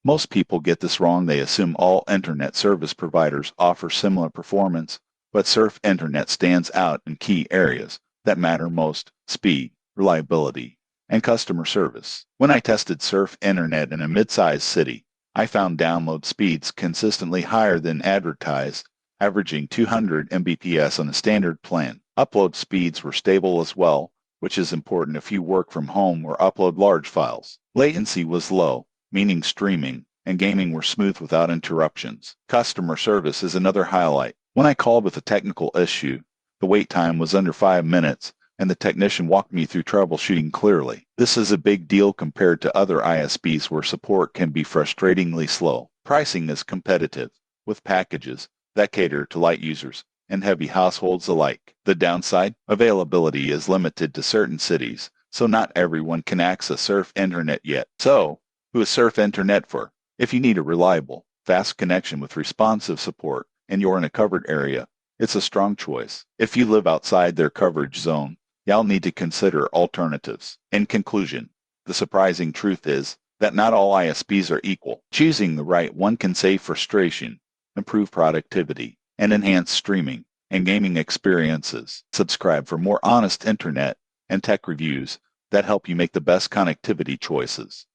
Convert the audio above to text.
Most people get this wrong. They assume all internet service providers offer similar performance, but Surf Internet stands out in key areas that matter most: speed, reliability, and customer service. When I tested Surf Internet in a mid-sized city, I found download speeds consistently higher than advertised, averaging 200 Mbps on the standard plan. Upload speeds were stable as well, which is important if you work from home or upload large files. Latency was low, meaning streaming and gaming were smooth without interruptions. Customer service is another highlight. When I called with a technical issue, the wait time was under 5 minutes, and the technician walked me through troubleshooting clearly. This is a big deal compared to other ISPs where support can be frustratingly slow. Pricing is competitive, with packages that cater to light users and heavy households alike. The downside: availability is limited to certain cities, so not everyone can access Surf Internet yet. So, who is Surf Internet for? If you need a reliable, fast connection with responsive support and you're in a covered area, it's a strong choice. If you live outside their coverage zone, you'll need to consider alternatives. In conclusion, the surprising truth is that not all ISPs are equal. Choosing the right one can save frustration, improve productivity, and enhance streaming and gaming experiences. Subscribe for more honest internet and tech reviews that help you make the best connectivity choices.